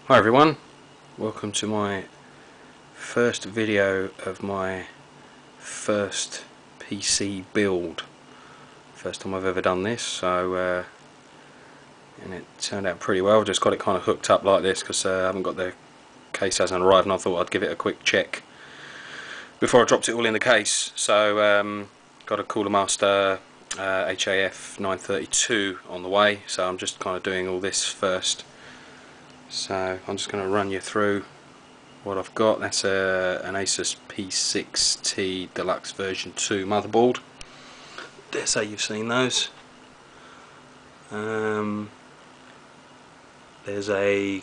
Hi everyone, welcome to my first video of my first PC build. First time I've ever done this, so and it turned out pretty well. Just got it kind of hooked up like this because I haven't got the case, hasn't arrived, and I thought I'd give it a quick check before I dropped it all in the case. So got a Cooler Master HAF 932 on the way, so I'm just kind of doing all this first. So I'm just going to run you through what I've got. That's an Asus P6T Deluxe version 2 motherboard. Dare say you've seen those. There's a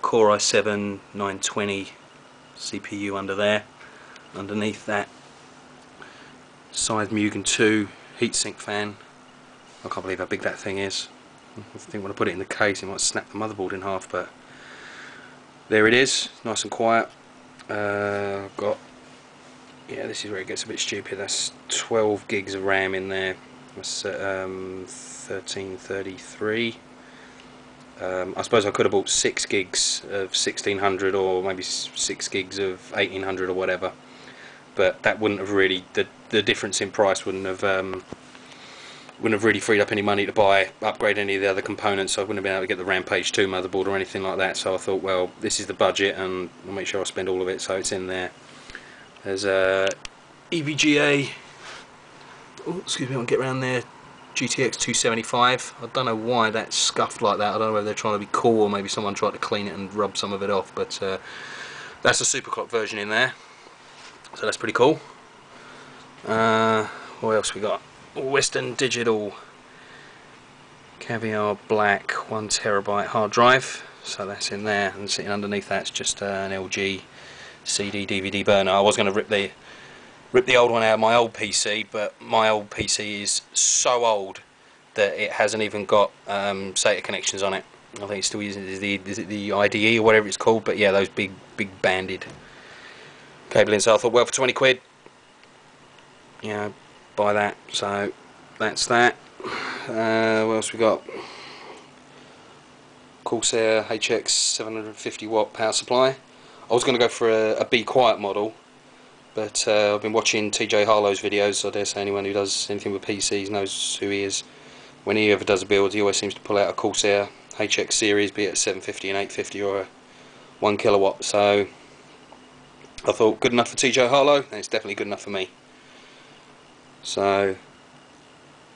Core i7 920 CPU under there. Underneath that, Scythe Mugen 2 heatsink fan. I can't believe how big that thing is. I think when I put it in the case it might snap the motherboard in half, but there it is, nice and quiet. I've got, yeah, this is where it gets a bit stupid. That's 12 gigs of RAM in there. That's 1333. I suppose I could have bought 6 gigs of 1600 or maybe 6 gigs of 1800 or whatever, but that wouldn't have really, the difference in price wouldn't have really freed up any money to upgrade any of the other components, so I wouldn't have been able to get the Rampage 2 motherboard or anything like that. So I thought, well, this is the budget and I'll make sure I spend all of it, so it's in there. There's a EVGA, oh, excuse me, I'll get around there, GTX 275. I don't know why that's scuffed like that. I don't know whether they're trying to be cool or maybe someone tried to clean it and rub some of it off, but that's a superclock version in there, so that's pretty cool. What else we got? Western Digital Caviar Black 1TB hard drive, so that's in there, and sitting underneath that's just an LG CD DVD burner. I was going to rip the old one out of my old PC, but my old PC is so old that it hasn't even got SATA connections on it. I think it's still using the IDE or whatever it's called, but yeah, those big banded cabling. So I thought, well, for 20 quid, you know, buy that. So that's that. What else we got? Corsair HX 750 watt power supply. I was going to go for a Be Quiet model, but I've been watching TJ Harlow's videos, so I dare say anyone who does anything with PCs knows who he is. When he ever does a build, he always seems to pull out a Corsair HX series, be it a 750 and 850 or a 1 kilowatt. So I thought, good enough for TJ Harlow, and it's definitely good enough for me. So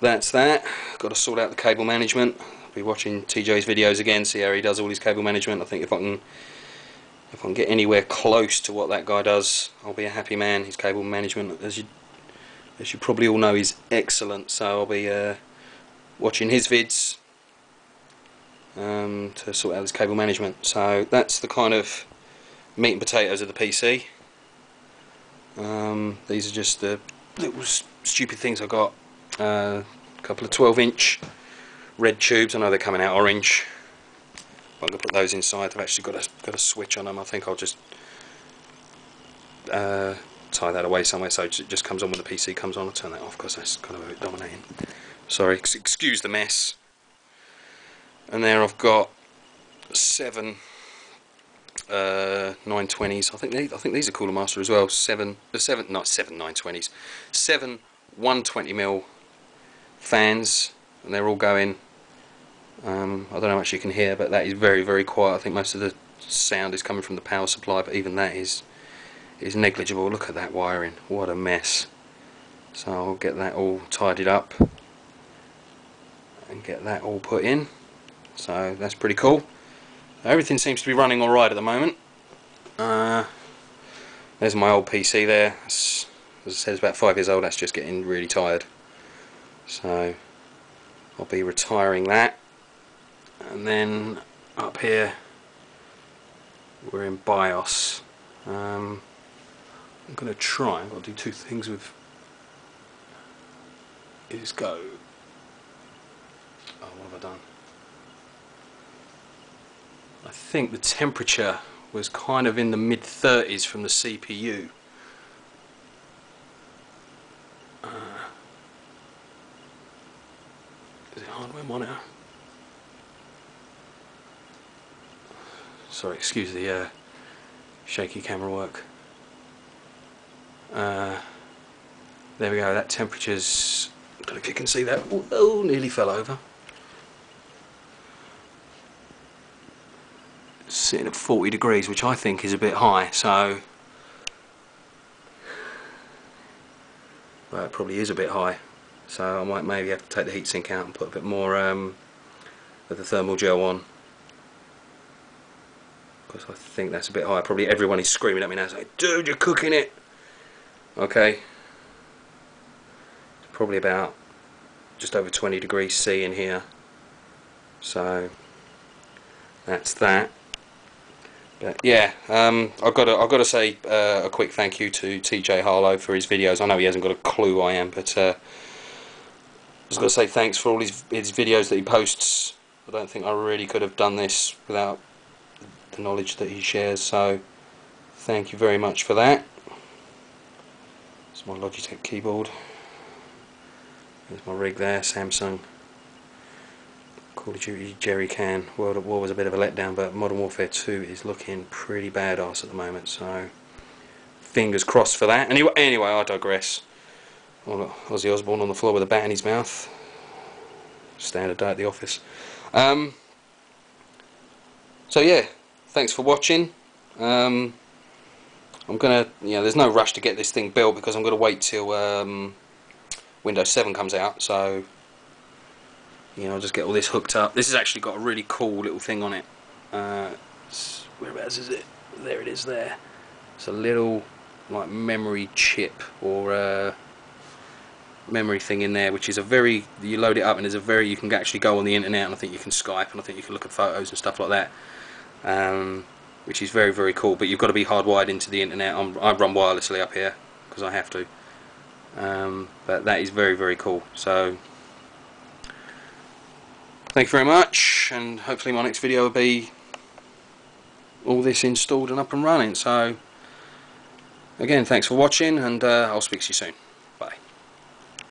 that's that. Got to sort out the cable management. I'll be watching TJ's videos again, see how he does all his cable management. I think if I can get anywhere close to what that guy does, I'll be a happy man. His cable management, as you probably all know, is excellent. So I'll be watching his vids to sort out his cable management. So that's the kind of meat and potatoes of the PC. These are just the little stupid things I got. A couple of 12-inch red tubes. I know they're coming out orange. I'm going to put those inside. I've actually got a switch on them. I think I'll just tie that away somewhere so it just comes on when the PC comes on. I'll turn that off because that's kind of a bit dominating. Sorry, excuse the mess. And there I've got 7 920s. I think these are Cooler Master as well. 7 920s. 7 120mm fans, and they're all going. I don't know how much you can hear, but that is very, very quiet. I think most of the sound is coming from the power supply, but even that is negligible. Look at that wiring, what a mess. So I'll get that all tidied up and get that all put in. So that's pretty cool. Everything seems to be running alright at the moment. There's my old PC there. As I said, it's about 5 years old. That's just getting really tired. So I'll be retiring that. And then up here we're in BIOS. I'm going to try, I'll do 2 things with is go. Oh, what have I done? I think the temperature was kind of in the mid-30s from the CPU. Is it hardware monitor? Sorry, excuse the shaky camera work. There we go, that temperature's, I don't know if you can see that, oh, nearly fell over. It's sitting at 40 degrees, which I think is a bit high, so, well, it probably is a bit high, so I might maybe have to take the heatsink out and put a bit more of the thermal gel on, because I think that's a bit high. Probably everyone is screaming at me now saying, dude, you're cooking it. Okay, it's probably about just over 20 degrees C in here, so that's that. But yeah, I've got to say a quick thank you to TJ Harlow for his videos. I know he hasn't got a clue who I am, but I was going to say thanks for all his videos that he posts. I don't think I really could have done this without the knowledge that he shares, so thank you very much for that. It's my Logitech keyboard. There's my rig there, Samsung. Call of Duty Jerry Can. World at War was a bit of a letdown, but Modern Warfare 2 is looking pretty badass at the moment, so fingers crossed for that. Anyway, I digress. Ozzy Osbourne on the floor with a bat in his mouth. Standard day at the office. So yeah, thanks for watching. I'm gonna, there's no rush to get this thing built because I'm gonna wait till Windows 7 comes out. So I'll just get all this hooked up. This has actually got a really cool little thing on it. Whereabouts is it? There it is. There. It's a little like memory chip or memory thing in there, which is you load it up and you can actually go on the internet, and I think you can Skype, and I think you can look at photos and stuff like that, which is very, very cool. But you've got to be hardwired into the internet. I run wirelessly up here because I have to, but that is very, very cool. So thank you very much, and hopefully my next video will be all this installed and up and running. So again, thanks for watching, and I'll speak to you soon.